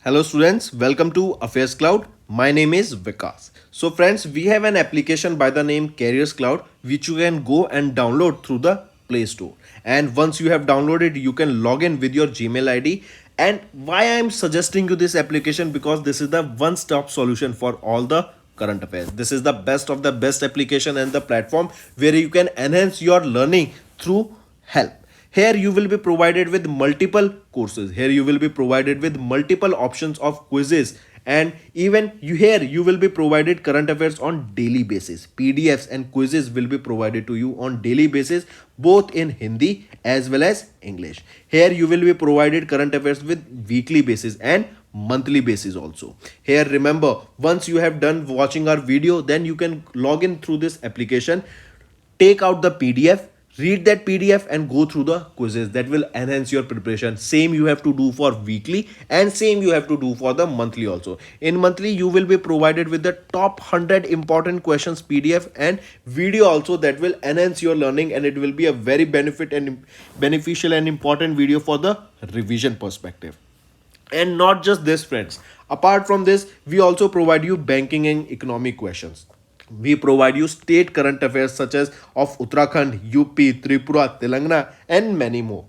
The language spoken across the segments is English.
Hello students, welcome to Affairscloud. My name is Vikas. So friends, we have an application by the name Careers Cloud which you can go and download through the Play Store. And once you have downloaded, you can log in with your Gmail ID. And why I am suggesting you this application, because this is the one-stop solution for all the current affairs. This is the best of the best application and the platform where you can enhance your learning through help. Here you will be provided with multiple courses. Here you will be provided with multiple options of quizzes, and even you will be provided current affairs on daily basis. PDFs and quizzes will be provided to you on daily basis, both in Hindi as well as English. Here you will be provided current affairs with weekly basis and monthly basis also. Here remember, once you have done watching our video, then you can log in through this application, take out the PDF, read that PDF and go through the quizzes. That will enhance your preparation. Same you have to do for weekly and same you have to do for the monthly also. In monthly you will be provided with the top 100 important questions PDF and video also, that will enhance your learning, and it will be a very beneficial and important video for the revision perspective. And not just this friends, apart from this we also provide you banking and economic questions. We provide you state current affairs such as of Uttarakhand, UP, Tripura, Telangana, and many more.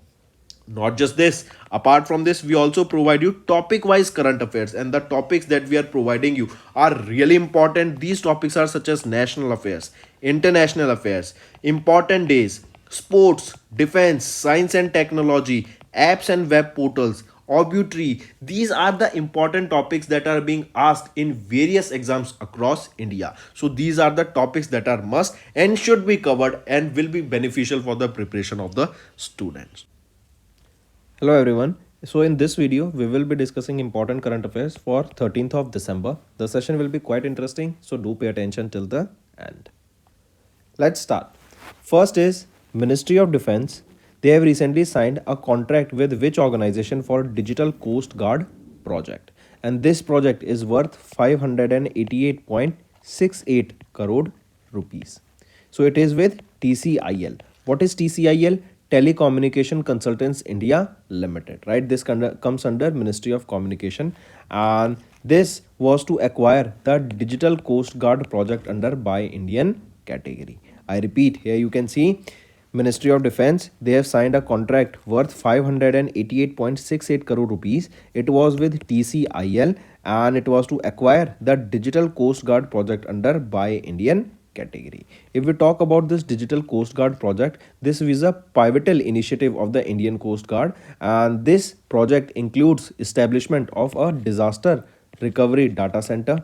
Not just this, apart from this we also provide you topic wise current affairs, and the topics that we are providing you are really important. These topics are such as national affairs, international affairs, important days, sports, defense, science and technology, apps and web portals, obituary. These are the important topics that are being asked in various exams across India. So these are the topics that are must and should be covered and will be beneficial for the preparation of the students. Hello everyone. So in this video, we will be discussing important current affairs for 13th of December. The session will be quite interesting, so do pay attention till the end. Let's start. First is Ministry of Defense. They have recently signed a contract with which organization for Digital Coast Guard project? And this project is worth 588.68 crore rupees. So it is with TCIL. What is TCIL? Telecommunication Consultants India Limited, right? This comes under Ministry of Communication, and this was to acquire the Digital Coast Guard project under Buy Indian category. I repeat, here you can see Ministry of Defense, they have signed a contract worth 588.68 crore rupees. It was with TCIL and it was to acquire the Digital Coast Guard project under Buy Indian category. If we talk about this Digital Coast Guard project, this is a pivotal initiative of the Indian Coast Guard, and this project includes establishment of a disaster recovery data center,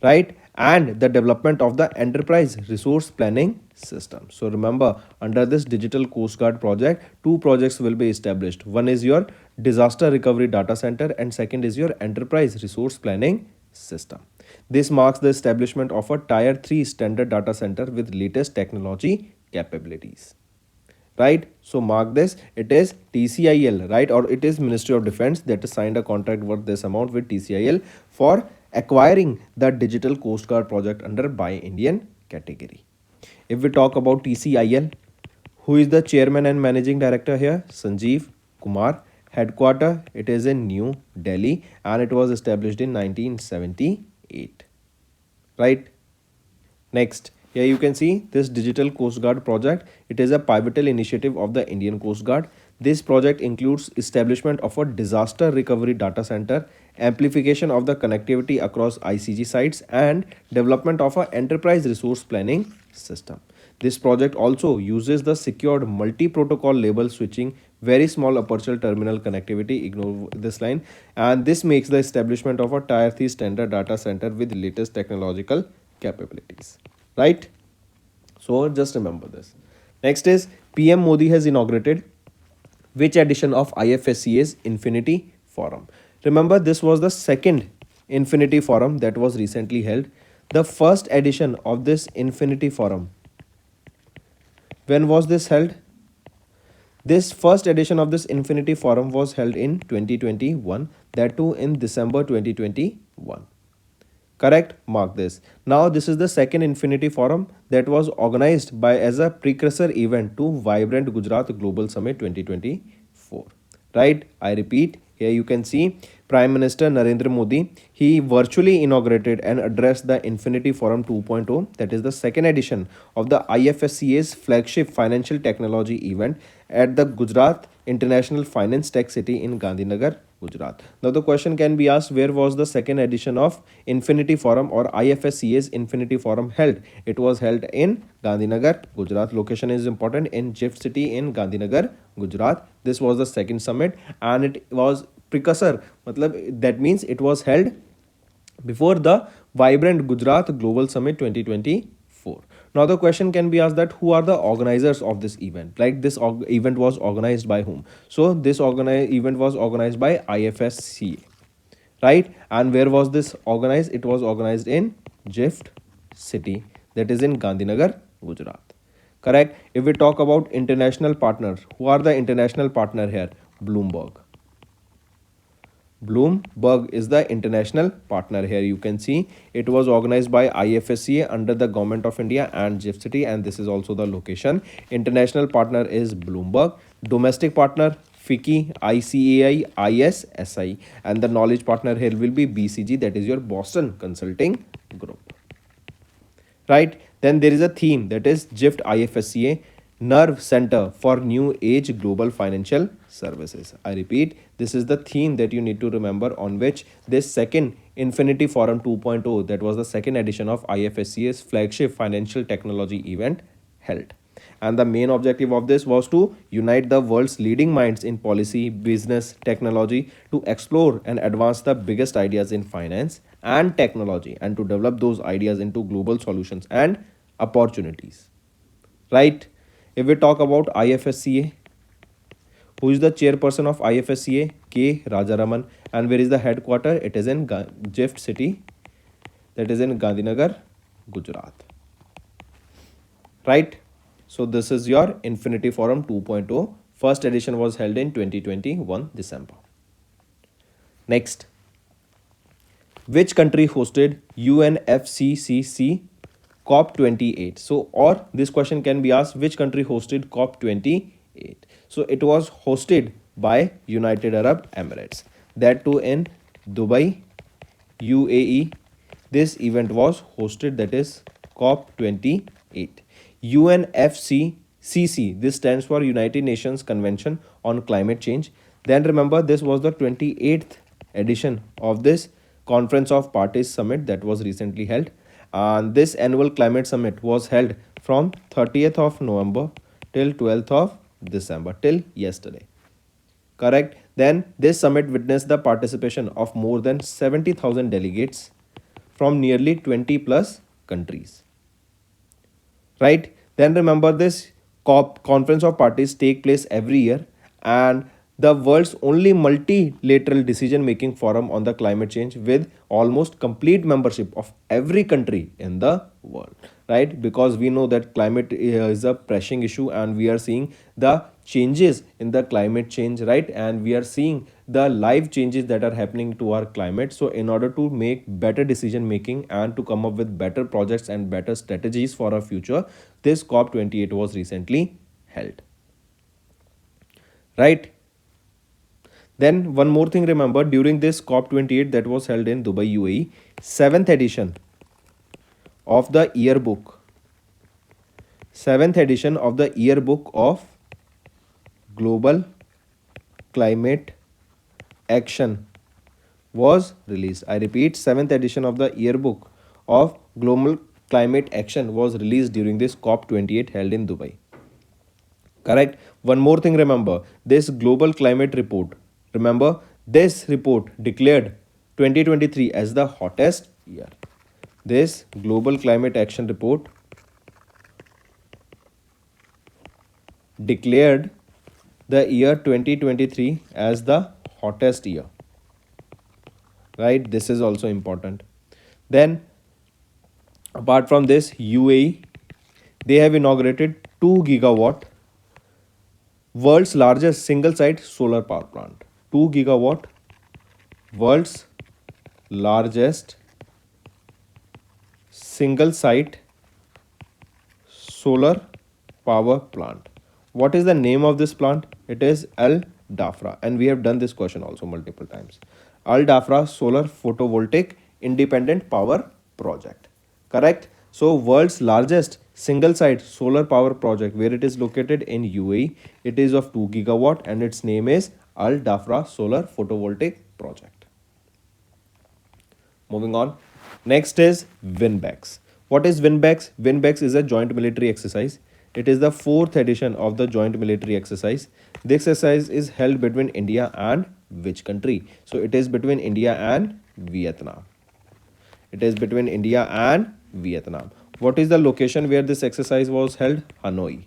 right, and the development of the enterprise resource planning system. So remember, under this Digital Coast Guard project, two projects will be established. One is your disaster recovery data center and second is your enterprise resource planning system. This marks the establishment of a tier 3 standard data center with latest technology capabilities, right? So mark this, it is TCIL, right, or it is Ministry of Defense that has signed a contract worth this amount with TCIL for acquiring the Digital Coast Guard project under Buy Indian category. If we talk about TCIL, who is the chairman and managing director here? Sanjeev Kumar. Headquarter, it is in New Delhi and it was established in 1978, right? Next, here you can see this Digital Coast Guard project. It is a pivotal initiative of the Indian Coast Guard. This project includes establishment of a disaster recovery data center, amplification of the connectivity across ICG sites, and development of an enterprise resource planning system. This project also uses the secured multi-protocol label switching, very small aperture terminal connectivity, ignore this line, and this makes the establishment of a tier 3 standard data center with latest technological capabilities, right? So just remember this. Next is PM Modi has inaugurated which edition of IFSCA's Infinity Forum? Remember, this was the second Infinity Forum that was recently held. The first edition of this Infinity Forum, when was this held? This first edition of this Infinity Forum was held in 2021, that too in December 2021. Correct? Mark this. Now this is the second Infinity Forum that was organized by as a precursor event to Vibrant Gujarat Global Summit 2024. Right? I repeat, Here you can see Prime Minister Narendra Modi. He virtually inaugurated and addressed the Infinity Forum 2.0, that is the second edition of the IFSCA's flagship financial technology event at the Gujarat International Finance Tech City in Gandhinagar, Gujarat. Now the question can be asked, where was the second edition of Infinity Forum or IFSCA's Infinity Forum held? It was held in Gandhinagar, Gujarat. Location is important, in Gift City in Gandhinagar, Gujarat. This was the second summit and it was precursor, matlab, that means it was held before the vibrant Gujarat Global Summit 2024. Now the question can be asked that who are the organizers of this event? Like this event was organized by whom? So this event was organized by IFSCA, right? And where was this organized? It was organized in Gift City, that is in Gandhinagar, Gujarat. Correct. If we talk about international partners, who are the international partner here? Bloomberg. Bloomberg is the international partner. Here you can see it was organized by IFSCA under the Government of India and GIFT City, and this is also the location. International partner is Bloomberg. Domestic partner FICCI, ICAI, ISSI, and the knowledge partner here will be BCG, that is your Boston Consulting Group. Right? Then there is a theme, that is GIFT IFSCA Nerve Center for New Age Global Financial Services. I repeat, this is the theme that you need to remember on which this second Infinity Forum 2.0, that was the second edition of IFSCA's flagship financial technology event, held. And the main objective of this was to unite the world's leading minds in policy, business, technology to explore and advance the biggest ideas in finance and technology and to develop those ideas into global solutions and opportunities. Right? If we talk about IFSCA, who is the chairperson of IFSCA? K. Rajaraman. And where is the headquarter? It is in Gift City, that is in Gandhinagar, Gujarat. Right? So this is your Infinity Forum 2.0. First edition was held in 2021 December. Next, which country hosted UNFCCC COP28? So, or this question can be asked, which country hosted COP28? So it was hosted by United Arab Emirates, that too in Dubai, UAE. This event was hosted, that is COP28. UNFCCC, this stands for United Nations Convention on Climate Change. Then remember, this was the 28th edition of this Conference of Parties Summit that was recently held. And this annual climate summit was held from 30th of November till 12th of December, till yesterday. Correct. Then this summit witnessed the participation of more than 70,000 delegates from nearly 20 plus countries. Right? Then remember, this COP, Conference of Parties, take place every year, and the world's only multilateral decision making forum on the climate change with almost complete membership of every country in the world. Right? Because we know that climate is a pressing issue and we are seeing the changes in the climate change, right? And we are seeing the live changes that are happening to our climate. So in order to make better decision making and to come up with better projects and better strategies for our future, this COP28 was recently held. Right? Then one more thing, remember, during this COP28 that was held in Dubai, UAE, 7th edition of the yearbook, 7th edition of the yearbook of Global Climate Action was released. I repeat, 7th edition of the yearbook of Global Climate Action was released during this COP28 held in Dubai. Correct. One more thing, remember, this global climate report, remember, this report declared 2023 as the hottest year. This global climate action report declared the year 2023 as the hottest year. Right? This is also important. Then apart from this, UAE, they have inaugurated 2 gigawatt world's largest single site solar power plant. 2 gigawatt world's largest single site solar power plant. What is the name of this plant? It is Al DAFRA, and we have done this question also multiple times. Al DAFRA Solar Photovoltaic Independent Power Project. Correct? So, world's largest single site solar power project, where it is located in UAE, it is of 2 gigawatt and its name is Al Dafra Solar Photovoltaic Project. Moving on. Next is WinBEX. What is WinBEX? WinBEX is a joint military exercise. It is the fourth edition of the joint military exercise. This exercise is held between India and which country? So it is between India and Vietnam. It is between India and Vietnam. What is the location where this exercise was held? Hanoi.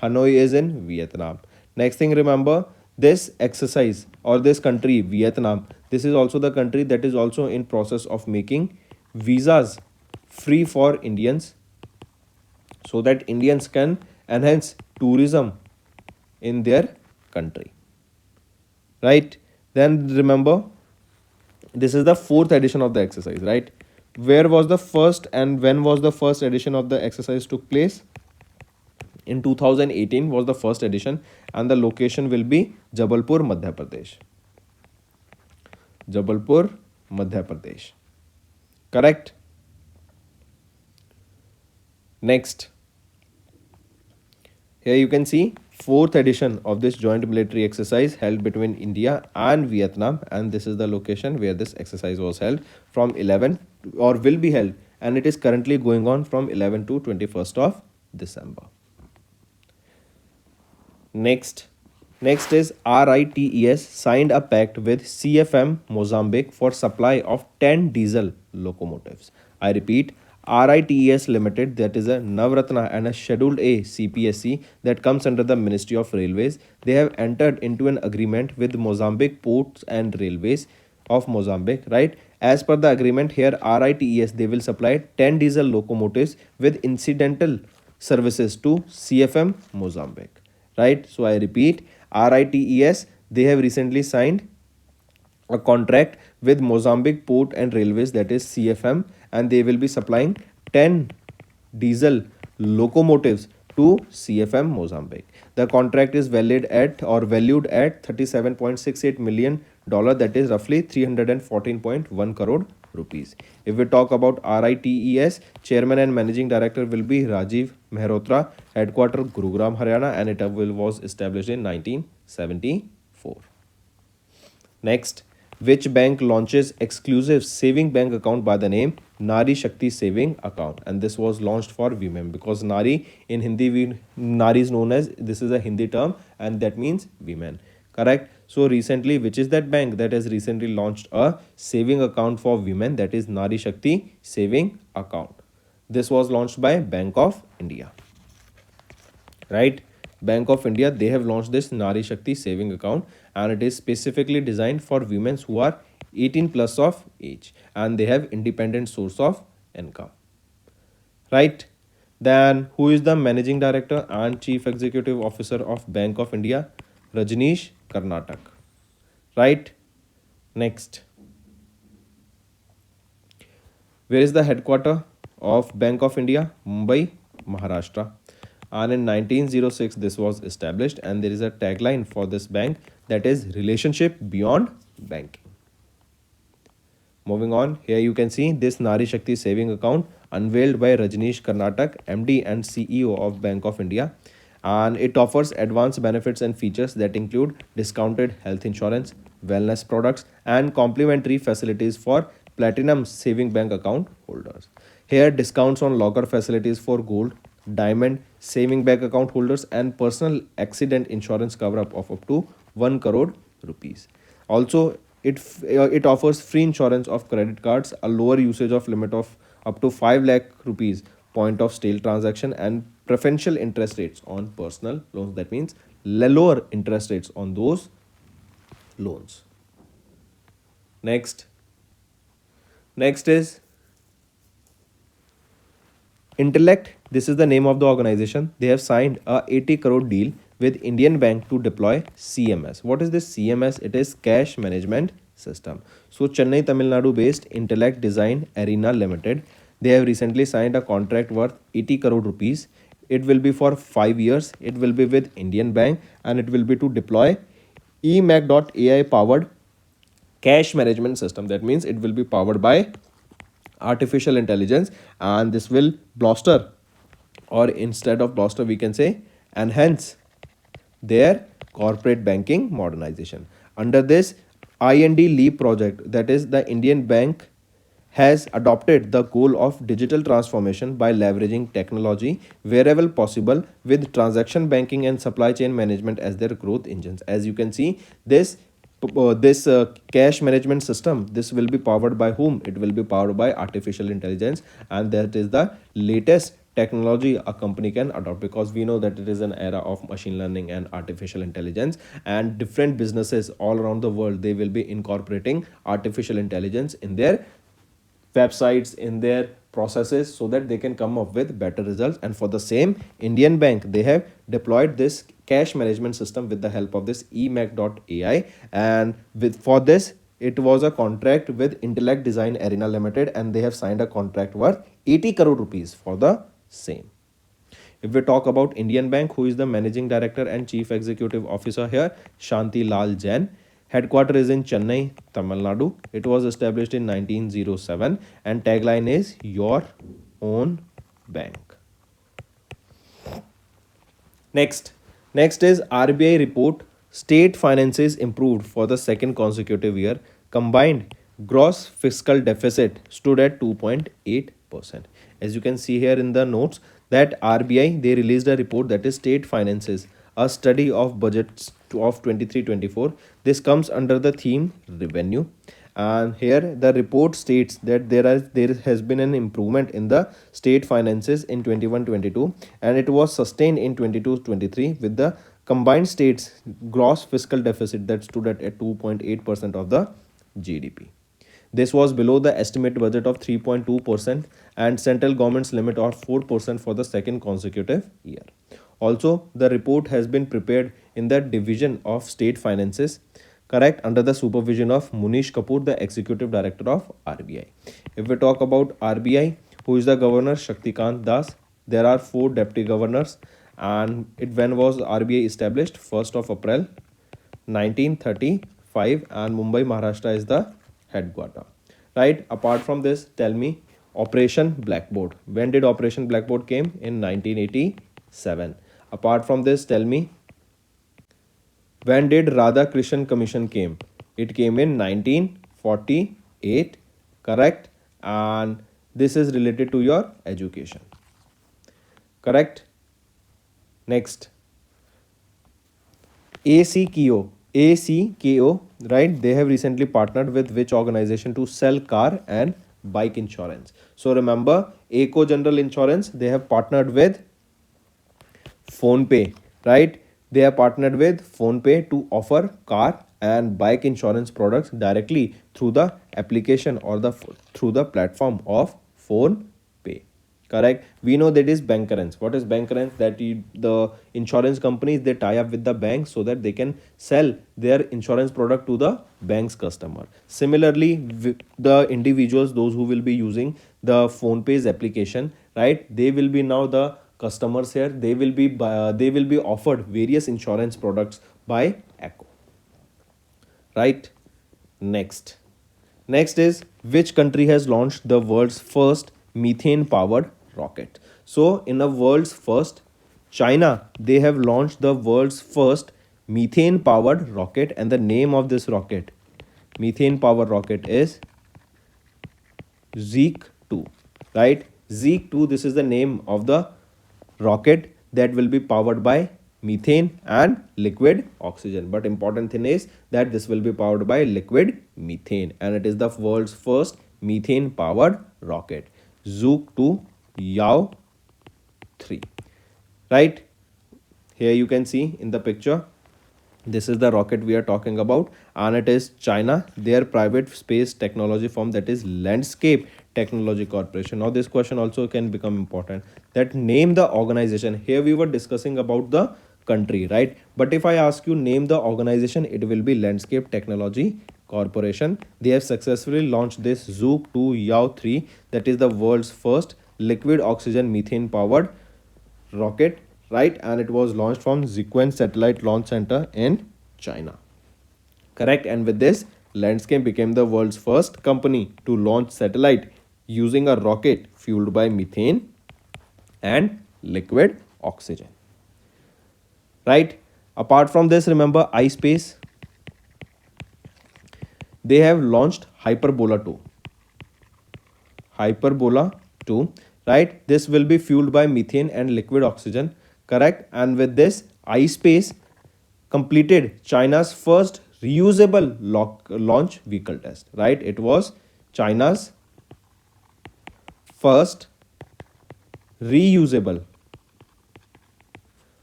Hanoi is in Vietnam. Next thing, remember this exercise or this country, Vietnam, this is also the country that is also in process of making visas free for Indians, so that Indians can enhance tourism in their country. Right? Then remember, this is the fourth edition of the exercise, right? Where was the first and when was the first edition of the exercise took place? In 2018 was the first edition, and the location will be Jabalpur, Madhya Pradesh. Jabalpur, Madhya Pradesh. Correct? Next. Here you can see fourth edition of this joint military exercise held between India and Vietnam, and this is the location where this exercise was held from 11 or will be held, and it is currently going on from 11 to 21st of December. Next is RITES signed a pact with CFM Mozambique for supply of 10 diesel locomotives. I repeat, RITES Limited, that is a Navratna and a Scheduled A CPSC that comes under the Ministry of Railways. They have entered into an agreement with Mozambique Ports and Railways of Mozambique, right? As per the agreement here, RITES, they will supply 10 diesel locomotives with incidental services to CFM Mozambique. Right? So I repeat, RITES, they have recently signed a contract with Mozambique Port and Railways, that is CFM, and they will be supplying 10 diesel locomotives to CFM Mozambique. The contract is valued at $37.68 million, that is roughly 314.1 crore rupees. If we talk about RITES, chairman and managing director will be Rajiv Mehrotra, headquarter Gurugram, Haryana, and it was established in 1974. Next, which bank launches exclusive saving bank account by the name Nari Shakti Saving Account? And this was launched for women, because Nari in Hindi, Nari is known as, this is a Hindi term, and that means women. Correct? So recently, which is that bank that has recently launched a saving account for women, that is Nari Shakti Saving Account. This was launched by Bank of India. Right? Bank of India, they have launched this Nari Shakti Saving Account, and it is specifically designed for women who are 18 plus of age and they have independent source of income. Right? Then who is the managing director and chief executive officer of Bank of India? Rajneesh Karnatak. Right? Next. Where is the headquarter of Bank of India? Mumbai, Maharashtra. And in 1906 this was established, and there is a tagline for this bank, that is relationship beyond banking. Moving on, here you can see this Nari Shakti saving account unveiled by Rajneesh Karnatak, MD and CEO of Bank of India, and it offers advanced benefits and features that include discounted health insurance, wellness products, and complimentary facilities for platinum saving bank account holders. Here, discounts on locker facilities for gold, diamond saving bank account holders, and personal accident insurance cover up of up to 1 crore rupees. Also, it offers free insurance of credit cards, a lower usage of limit of up to 5 lakh rupees point of sale transaction, and preferential interest rates on personal loans. That means lower interest rates on those loans. Next is Intellect. This is the name of the organization. They have signed a 80 crore deal with Indian Bank to deploy CMS. What is this CMS? It is Cash Management System. So Chennai, Tamil Nadu based Intellect Design Arena Limited, they have recently signed a contract worth 80 crore rupees. It will be for 5 years. It will be with Indian Bank, and it will be to deploy emac.ai powered cash management system. That means it will be powered by artificial intelligence, and this will bolster, or instead of bolster we can say enhance their corporate banking modernization. Under this IND Leap project, that is the Indian Bank has adopted the goal of digital transformation by leveraging technology wherever possible, with transaction banking and supply chain management as their growth engines. As you can see, this cash management system, this will be powered by whom? It will be powered by artificial intelligence, and that is the latest technology a company can adopt, because we know that it is an era of machine learning and artificial intelligence, and different businesses all around the world, they will be incorporating artificial intelligence in their websites, in their processes, so that they can come up with better results. And for the same, Indian Bank, they have deployed this cash management system with the help of this emac.ai, and with for this it was a contract with Intellect Design Arena Limited, and they have signed a contract worth 80 crore rupees for the same. If we talk about Indian Bank, who is the managing director and chief executive officer here? Shanti Lal Jain. Headquarter is in Chennai, Tamil Nadu. It was established in 1907, and tagline is your own bank. Next is RBI report. State finances improved for the second consecutive year. Combined gross fiscal deficit stood at 2.8%. As you can see here in the notes, that RBI, they released a report, that is State Finances, a study of budgets of 23-24. This comes under the theme revenue, and here the report states that there has been an improvement in the state finances in 21-22, and it was sustained in 22-23, with the combined states gross fiscal deficit that stood at 2.8% of the GDP. This was below the estimated budget of 3.2% and central government's limit of 4% for the second consecutive year. Also, the report has been prepared in the Division of State Finances, correct, under the supervision of Munish Kapoor, the Executive Director of RBI. If we talk about RBI, who is the Governor? Shaktikant Das. There are 4 deputy governors, and when was RBI established? 1st of April 1935, and Mumbai, Maharashtra is the headquarter. Right. Apart from this, tell me Operation Blackboard. When did Operation Blackboard came? In 1987. Apart from this, tell me when did Radha Krishan Commission came? It came in 1948. Correct. And this is related to your education. Correct. Next, ACKO, right? They have recently partnered with which organization to sell car and bike insurance? So remember, ACO General Insurance, they have partnered with PhonePe, right? They have partnered with PhonePe to offer car and bike insurance products directly through the application or through the platform of PhonePe. Correct. We know that is bancassurance. What is bancassurance? That the insurance companies, they tie up with the bank so that they can sell their insurance product to the bank's customer. Similarly, the individuals, those who will be using the PhonePe's application, right? They will be now the customers here. They will be offered various insurance products by ACO. Right. Next is, which country has launched the world's first methane powered rocket? So in the world's first, China, they have launched the world's first methane powered rocket, and the name of this rocket, methane powered rocket, is Zeke 2, right? Zeke 2, this is the name of the rocket that will be powered by methane and liquid oxygen. But important thing is that this will be powered by liquid methane, and it is the world's first methane powered rocket, Zook 2 Yao 3. Right? Here you can see in the picture, this is the rocket we are talking about, and it is China, their private space technology firm, that is Landscape Technology Corporation. Now this question also can become important, that name the organization. Here we were discussing about the country, right? But if I ask you name the organization, it will be Landscape Technology Corporation. They have successfully launched this Zook 2 Yao 3, that is the world's first liquid oxygen methane powered rocket, right? And it was launched from Ziquan Satellite Launch Center in China. Correct. And with this, Landscape became the world's first company to launch satellite using a rocket fueled by methane and liquid oxygen. Right. Apart from this, remember iSpace, they have launched Hyperbola 2. Hyperbola 2, right? This will be fueled by methane and liquid oxygen, correct? And with this, iSpace completed China's first reusable launch vehicle test, right? It was China's first reusable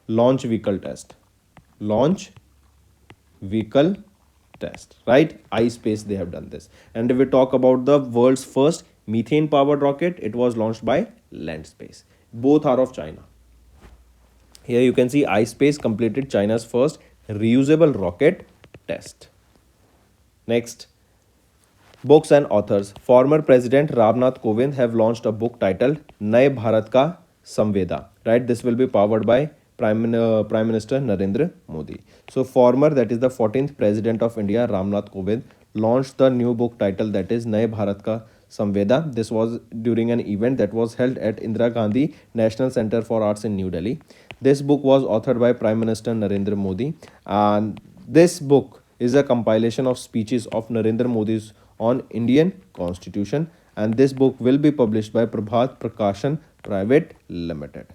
launch vehicle test. Launch vehicle test, right? iSpace, they have done this. And if we talk about the world's first methane powered rocket, it was launched by Landspace. Both are of China. Here you can see iSpace completed China's first reusable rocket test. Next, books and authors. Former President Ramnath Kovind have launched a book titled Naye Bharat Ka Samveda. Right, this will be powered by Prime Minister Narendra Modi. So former, that is the 14th President of India, Ramnath Kovind, launched the new book title, that is Naye Bharat Ka Samveda. This was during an event that was held at Indira Gandhi National Center for Arts in New Delhi. This book was authored by Prime Minister Narendra Modi, and this book is a compilation of speeches of Narendra Modi's on Indian Constitution, and this book will be published by Prabhat Prakashan Private Limited.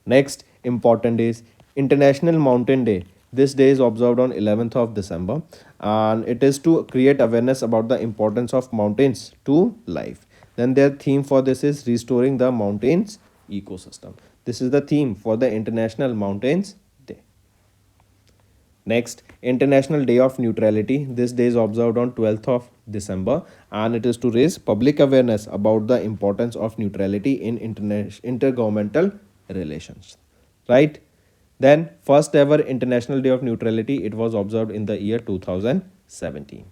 Next important is International Mountain Day. This day is observed on 11th of December, and it is to create awareness about the importance of mountains to life. Then their theme for this is restoring the mountains ecosystem. This is the theme for the International Mountains Day. Next, International Day of Neutrality. This day is observed on 12th of December, and it is to raise public awareness about the importance of neutrality in intergovernmental relations. Right? Then, first ever International Day of Neutrality, it was observed in the year 2017.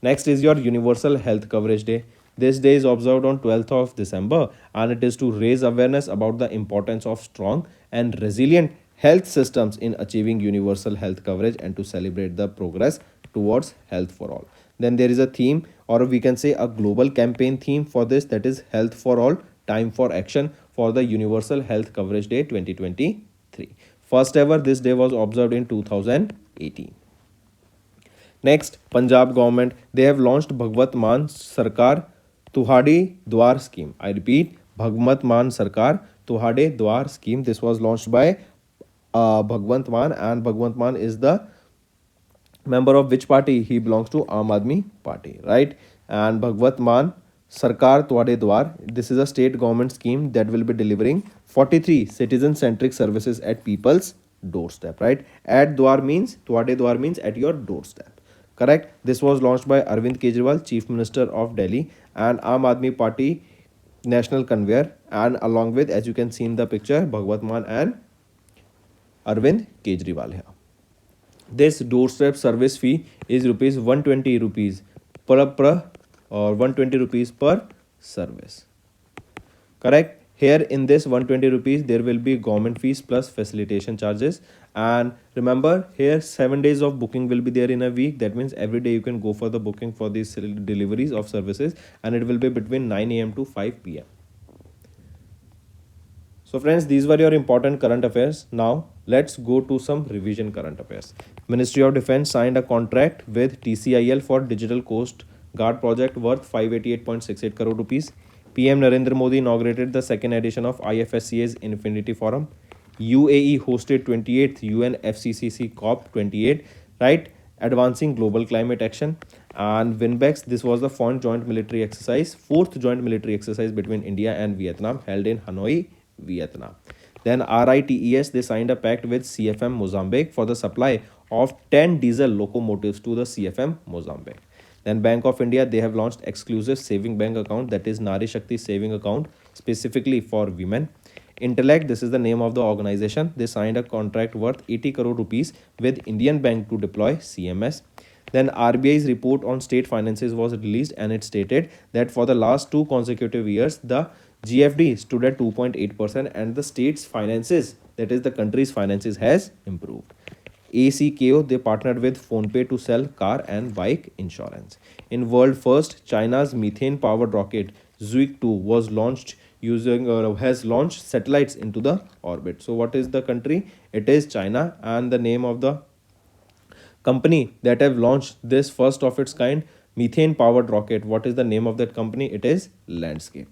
Next is your Universal Health Coverage Day. This day is observed on 12th of December, and it is to raise awareness about the importance of strong and resilient health systems in achieving universal health coverage and to celebrate the progress towards health for all. Then there is a theme, or we can say a global campaign theme for this, that is Health for All, Time for Action for the Universal Health Coverage Day 2023. First ever this day was observed in 2018. Next, Punjab government, they have launched Bhagwat Maan Sarkar Tuhade Dwar scheme. I repeat, Bhagwat Maan Sarkar Tuhade Dwar scheme. This was launched by Bhagwant Maan, and Bhagwant Maan is the member of which party? He belongs to Aam Aadmi Party, right? And Bhagwat Maan Sarkar Tuhade Dwar, this is a state government scheme that will be delivering 43 citizen-centric services at people's doorstep, right? At Dwar means, Tuhade Dwar means at your doorstep, correct? This was launched by Arvind Kejriwal, Chief Minister of Delhi, and Aam Aadmi Party national conveyor, and along with, as you can see in the picture, Bhagwat Maan and Arvind Kejriwal here. This doorstep service fee is rupees 120 rupees per or 120 rupees per service. Correct? Here in this 120 rupees, there will be government fees plus facilitation charges. And remember, here 7 days of booking will be there in a week. That means every day you can go for the booking for these deliveries of services, and it will be between 9 a.m. to 5 p.m. So friends, these were your important current affairs. Now let's go to some revision current affairs. Ministry of Defence signed a contract with TCIL for Digital Coast Guard project worth 588.68 crore rupees. PM Narendra Modi inaugurated the second edition of IFSCA's Infinity Forum. UAE hosted 28th UN FCCC COP28, right? Advancing global climate action. And WinBEX, this was the fourth joint military exercise between India and Vietnam held in Hanoi, Vietnam. Then RITES, they signed a pact with CFM Mozambique for the supply of 10 diesel locomotives to the CFM Mozambique. Then Bank of India, they have launched exclusive saving bank account, that is Nari Shakti saving account, specifically for women. Intellect, this is the name of the organization. They signed a contract worth 80 crore rupees with Indian Bank to deploy CMS. Then RBI's report on state finances was released, and it stated that for the last 2 consecutive years, the GFD stood at 2.8% and the state's finances, that is the country's finances, has improved. ACKO, they partnered with PhonePe to sell car and bike insurance. In world first, China's methane powered rocket Zhuik 2 was launched using or has launched satellites into the orbit. So what is the country? It is China, and the name of the company that have launched this first of its kind methane powered rocket, what is the name of that company? It is Landscape.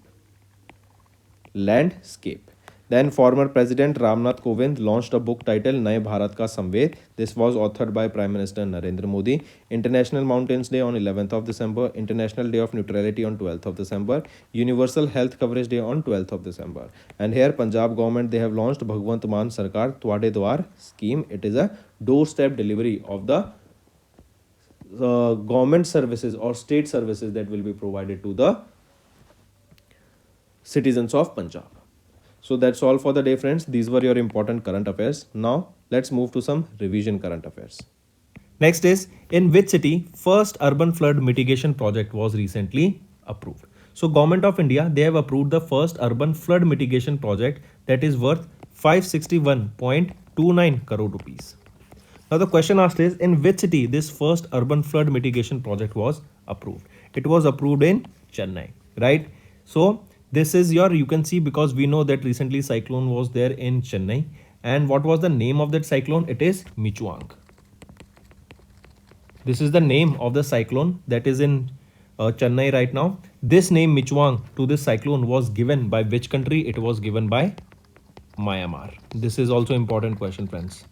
Then former President Ramnath Kovind launched a book titled Naye Bharat Ka Samved. This was authored by Prime Minister Narendra Modi. International Mountains Day on 11th of December, International Day of Neutrality on 12th of December, Universal Health Coverage Day on 12th of December. And here Punjab government, they have launched Bhagwant Maan Sarkar Twade Dwar scheme. It is a doorstep delivery of the government services or state services that will be provided to the citizens of Punjab. So that's all for the day, friends. These were your important current affairs. Now let's move to some revision current affairs. Next is, in which city first urban flood mitigation project was recently approved? So Government of India, they have approved the first urban flood mitigation project that is worth 561.29 crore rupees. Now the question asked is, in which city this first urban flood mitigation project was approved? It was approved in Chennai, right? So this is your, you can see, because we know that recently cyclone was there in Chennai. And what was the name of that cyclone? It is Michuang. This is the name of the cyclone that is in Chennai right now. This name Michuang to this cyclone was given by which country? It was given by Myanmar. This is also important question, friends,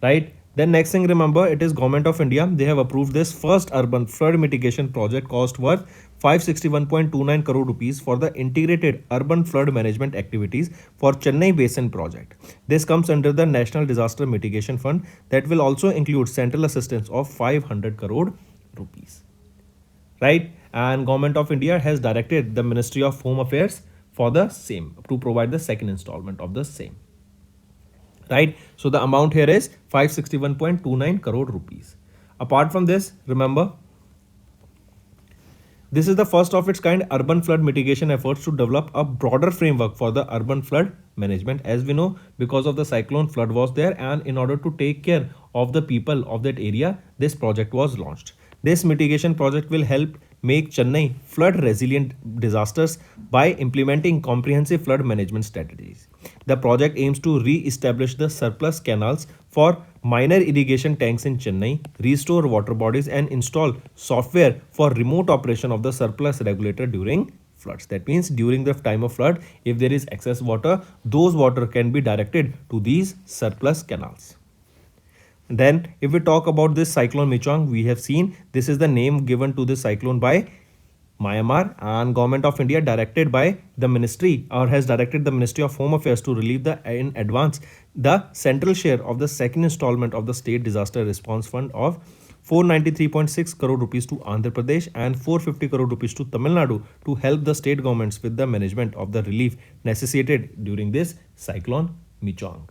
right? Then next thing, remember, it is Government of India. They have approved this first urban flood mitigation project cost worth 561.29 crore rupees for the integrated urban flood management activities for Chennai Basin project. This comes under the National Disaster Mitigation Fund that will also include central assistance of 500 crore rupees. Right? And Government of India has directed the Ministry of Home Affairs for the same to provide the second installment of the same. Right? So the amount here is 561.29 crore rupees. Apart from this, remember, this is the first of its kind urban flood mitigation efforts to develop a broader framework for the urban flood management. As we know, because of the cyclone, flood was there, and in order to take care of the people of that area, this project was launched. This mitigation project will help make Chennai flood resilient disasters by implementing comprehensive flood management strategies. The project aims to re-establish the surplus canals for minor irrigation tanks in Chennai, restore water bodies, and install software for remote operation of the surplus regulator during floods. That means during the time of flood, if there is excess water, those water can be directed to these surplus canals. Then if we talk about this cyclone Michuang, we have seen this is the name given to this cyclone by Myanmar, and Government of India directed by the ministry or has directed the Ministry of Home Affairs to relieve in advance the central share of the second installment of the State Disaster Response Fund of 493.6 crore rupees to Andhra Pradesh and 450 crore rupees to Tamil Nadu to help the state governments with the management of the relief necessitated during this cyclone Michuang.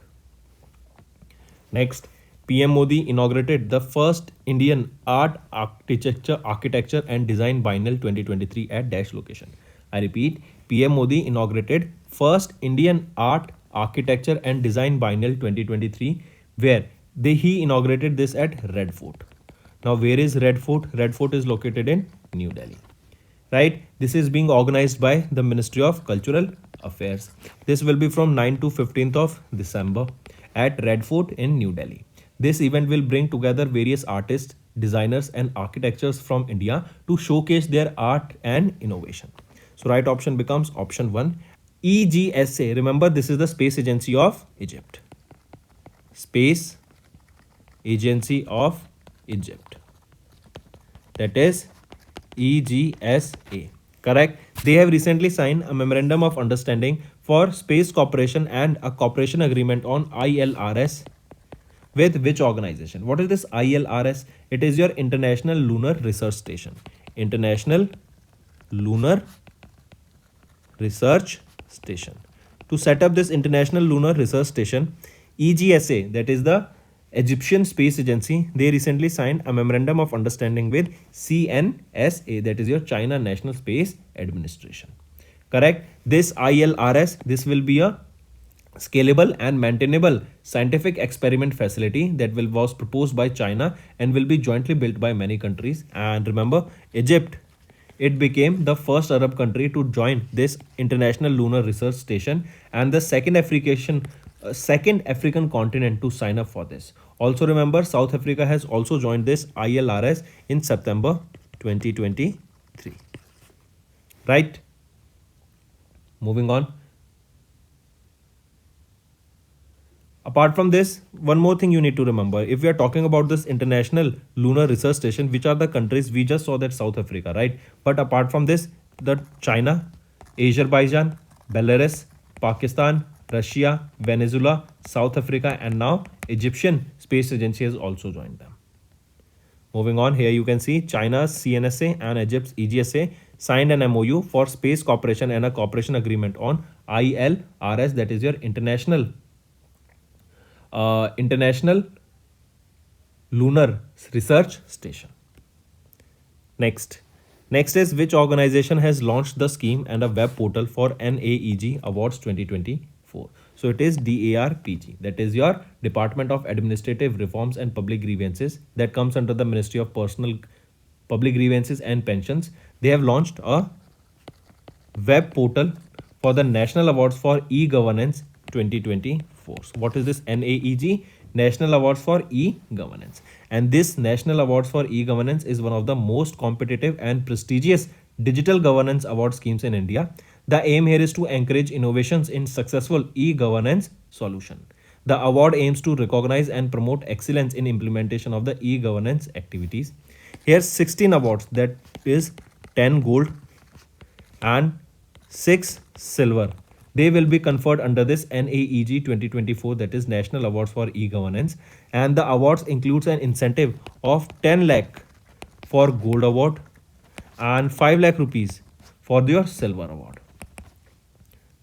Next, PM Modi inaugurated the first Indian Art, Architecture and Design Biennial 2023 at Dash location. I repeat, PM Modi inaugurated first Indian Art, Architecture and Design Biennial 2023, where he inaugurated this at Red Fort. Now, where is Red Fort? Red Fort is located in New Delhi. Right? This is being organized by the Ministry of Cultural Affairs. This will be from 9th to 15th of December at Red Fort in New Delhi. This event will bring together various artists, designers and architects from India to showcase their art and innovation. So right option becomes option 1. EGSA, remember this is the Space Agency of Egypt. Space Agency of Egypt. That is EGSA. Correct? They have recently signed a memorandum of understanding for space cooperation and a cooperation agreement on ILRS with which organization? What is this ILRS? It is your International Lunar Research Station. International Lunar Research Station. To set up this International Lunar Research Station, EGSA, that is the Egyptian Space Agency, they recently signed a memorandum of understanding with CNSA, that is your China National Space Administration. Correct? This ILRS, this will be a scalable and maintainable scientific experiment facility that was proposed by China and will be jointly built by many countries. And remember, Egypt, it became the first Arab country to join this International Lunar Research Station and the second African continent to sign up for this. Also remember, South Africa has also joined this ILRS in September 2023. Right? Moving on. Apart from this, one more thing you need to remember. If we are talking about this International Lunar Research Station, which are the countries? We just saw that South Africa, right? But apart from this, the China, Azerbaijan, Belarus, Pakistan, Russia, Venezuela, South Africa, and now Egyptian Space Agency has also joined them. Moving on, here you can see China's CNSA and Egypt's EGSA signed an MOU for space cooperation and a cooperation agreement on ILRS, that is your International Lunar Research Station. Next is which organization has launched the scheme and a web portal for NAEG Awards 2024. So it is DARPG, that is your Department of Administrative Reforms and Public Grievances, that comes under the Ministry of Personal Public Grievances and Pensions. They have launched a web portal for the National Awards for E-Governance 2024. So what is this NAEG? National Awards for E-Governance. And this National Awards for E-Governance is one of the most competitive and prestigious digital governance award schemes in India. The aim here is to encourage innovations in successful e-governance solution. The award aims to recognize and promote excellence in implementation of the e-governance activities. Here's 16 awards, that is 10 gold and 6 silver. They will be conferred under this NAEG 2024, that is National Awards for E-Governance. And the awards includes an incentive of 10 lakh for gold award and 5 lakh rupees for your silver award.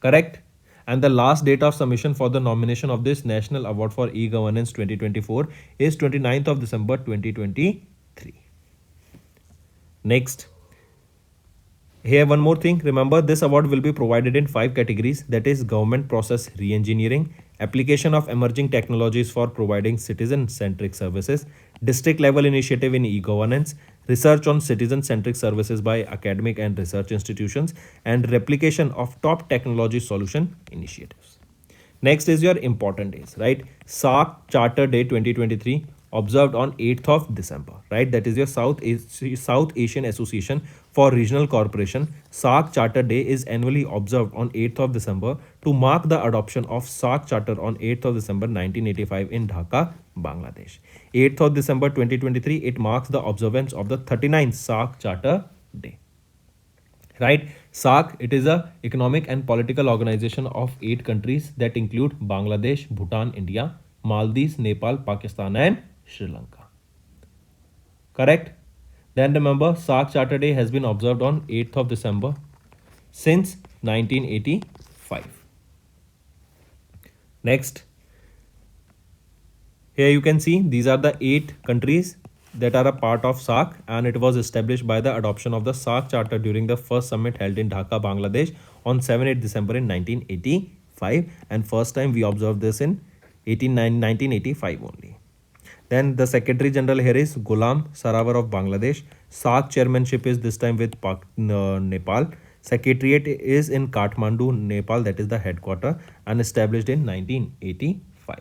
Correct? And the last date of submission for the nomination of this National Award for E-Governance 2024 is 29th of December 2023. Next. Here one more thing, remember this award will be provided in 5 categories, that is government process re-engineering, application of emerging technologies for providing citizen-centric services, district level initiative in e-governance, research on citizen-centric services by academic and research institutions, and replication of top technology solution initiatives. Next is your important days, right? SAARC Charter Day 2023 observed on 8th of December, right? That is your South Asian Association for Regional Cooperation. SAARC Charter Day is annually observed on 8th of December to mark the adoption of SAARC Charter on 8th of December 1985 in Dhaka, Bangladesh. 8th of December 2023, it marks the observance of the 39th SAARC Charter Day. Right? SAARC, it is a economic and political organization of 8 countries that include Bangladesh, Bhutan, India, Maldives, Nepal, Pakistan, and Sri Lanka. Correct? Then remember, SAARC Charter Day has been observed on 8th of December since 1985. Next. Here you can see these are the 8 countries that are a part of SAARC, and it was established by the adoption of the SAARC Charter during the first summit held in Dhaka, Bangladesh on 7th December in 1985, and first time we observed this in 1985 only. Then the Secretary General here is Ghulam Sarawar of Bangladesh. SAARC chairmanship is this time with Nepal. Secretariat is in Kathmandu, Nepal, that is the headquarter, and established in 1985.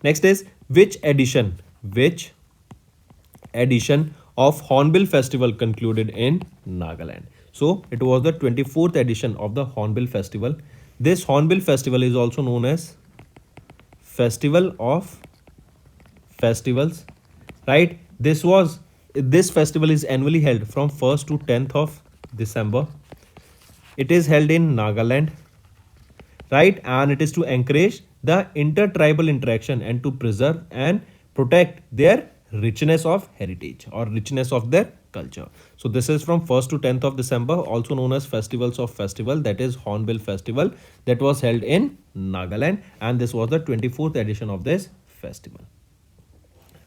Next is which edition of Hornbill Festival concluded in Nagaland. So it was the 24th edition of the Hornbill Festival. This Hornbill Festival is also known as Festival of Festivals, right? This festival is annually held from 1st to 10th of December. It is held in Nagaland, right? And it is to encourage the intertribal interaction and to preserve and protect their richness of heritage or richness of their culture. So this is from 1st to 10th of December, also known as Festivals of Festival, that is Hornbill Festival, that was held in Nagaland, and this was the 24th edition of this festival.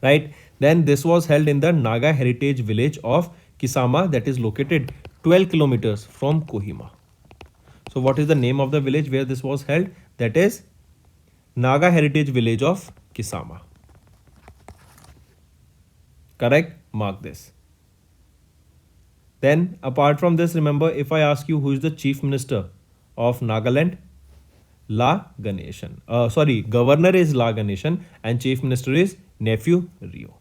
Right? Then this was held in the Naga Heritage Village of Kisama, that is located 12 kilometers from Kohima. So what is the name of the village where this was held? That is Naga Heritage Village of Kisama. Correct? Mark this. Then apart from this, remember, if I ask you who is the Chief Minister of Nagaland, La Ganeshan. Governor is La Ganeshan and Chief Minister is Nephew Rio.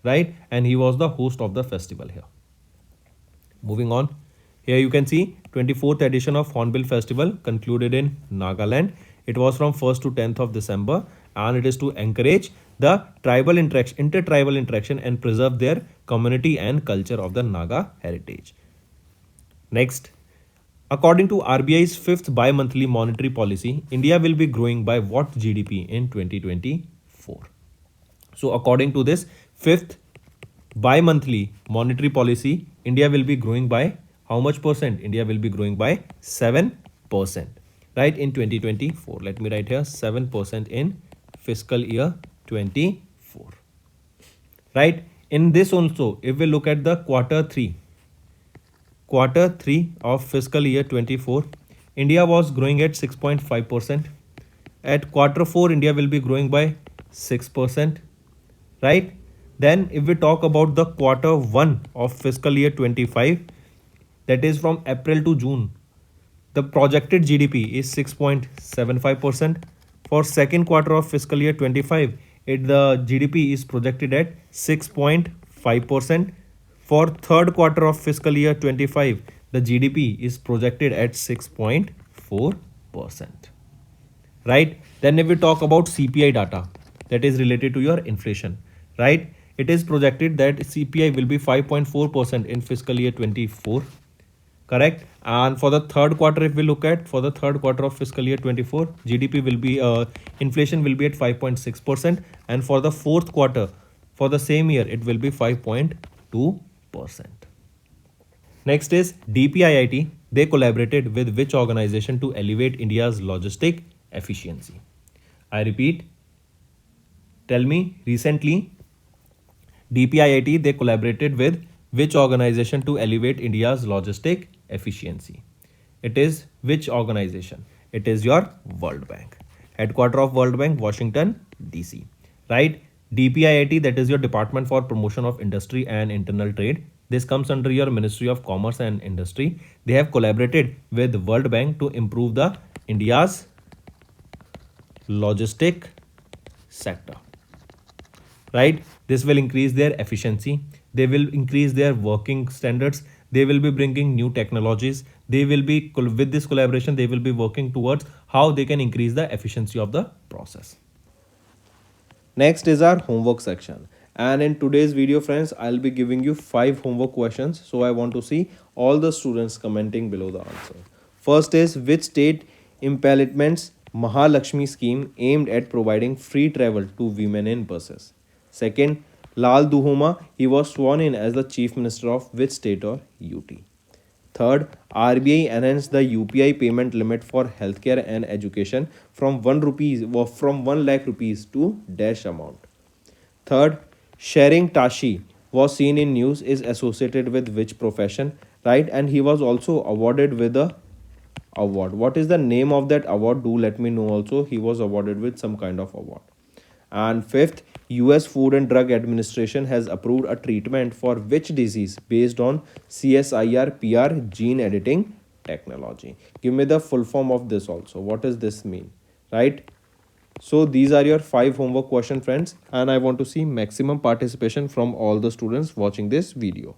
Right? And he was the host of the festival here. Moving on. Here you can see 24th edition of Hornbill Festival concluded in Nagaland. It was from 1st to 10th of December and it is to encourage the tribal interaction, inter-tribal interaction and preserve their community and culture of the Naga heritage. Next, according to RBI's fifth bi-monthly monetary policy, India will be growing by what GDP in 2024? So according to this fifth bi-monthly monetary policy, India will be growing by how much percent? India will be growing by 7%, right, in 2024. Let me write here 7% in fiscal year 24, right? In this also, if we look at the quarter 3 of fiscal year 24, India was growing at 6.5%. At quarter 4, India will be growing by 6%, right? Then if we talk about the quarter 1 of fiscal year 25, that is from April to June, the projected GDP is 6.75%. For second quarter of fiscal year 25, the GDP is projected at 6.5%. For third quarter of fiscal year 25, the GDP is projected at 6.4%. Right? Then if we talk about CPI data, that is related to your inflation, right? It is projected that CPI will be 5.4% in fiscal year 24. Correct? And for the third quarter, if we look at for the third quarter of fiscal year 24, GDP will be inflation will be at 5.6%, and for the fourth quarter for the same year it will be 5.2%. Next is DPIIT. They collaborated with which organization to elevate India's logistic efficiency? I repeat, tell me, recently DPIIT, they collaborated with which organization to elevate India's logistic efficiency? It is which organization? It is your World Bank. Headquarter of World Bank, Washington, DC. Right? DPIIT, that is your Department for Promotion of Industry and Internal Trade. This comes under your Ministry of Commerce and Industry. They have collaborated with World Bank to improve the India's logistic sector. Right? This will increase their efficiency. They will increase their working standards. They will be bringing new technologies. They will be, with this collaboration, they will be working towards how they can increase the efficiency of the process. Next is our homework section. And in today's video, friends, I'll be giving you 5 homework questions. So I want to see all the students commenting below the answer. First is, which state implements Mahalakshmi scheme aimed at providing free travel to women in buses? Second, Lal Duhoma, he was sworn in as the Chief Minister of which state or UT? Third, RBI enhanced the UPI payment limit for healthcare and education from 1 lakh rupees to dash amount. Third, Sharing Tashi was seen in news is associated with which profession, right? And he was also awarded with a award. What is the name of that award? Do let me know also. He was awarded with some kind of award. And fifth, US Food and Drug Administration has approved a treatment for which disease based on CSIR-PR gene editing technology? Give me the full form of this also. What does this mean? Right? So these are your 5 homework questions, friends, and I want to see maximum participation from all the students watching this video.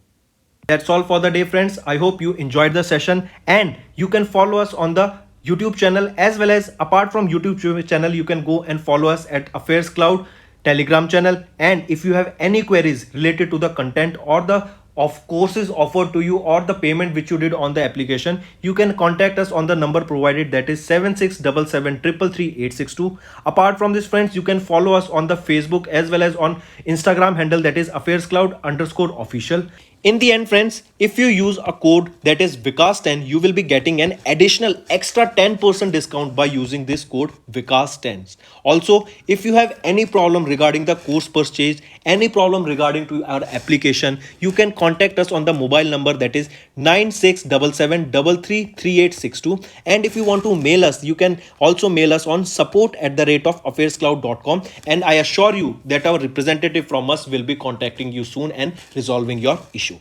That's all for the day, friends. I hope you enjoyed the session, and you can follow us on the YouTube channel, as well as apart from YouTube channel, you can go and follow us at Affairscloud Telegram channel. And if you have any queries related to the content or the courses offered to you or the payment which you did on the application, you can contact us on the number provided, that is 7677333862. Apart from this, friends, you can follow us on the Facebook as well as on Instagram handle, that is Affairscloud_official. In the end, friends, If you use a code that is Vikas10, you will be getting an additional extra 10% discount by using this code Vikas10. Also, if you have any problem regarding the course purchase, any problem regarding to our application, you can contact us on the mobile number that is 9677333862. And if you want to mail us, you can also mail us on support@affairscloud.com, and I assure you that our representative from us will be contacting you soon and resolving your issue.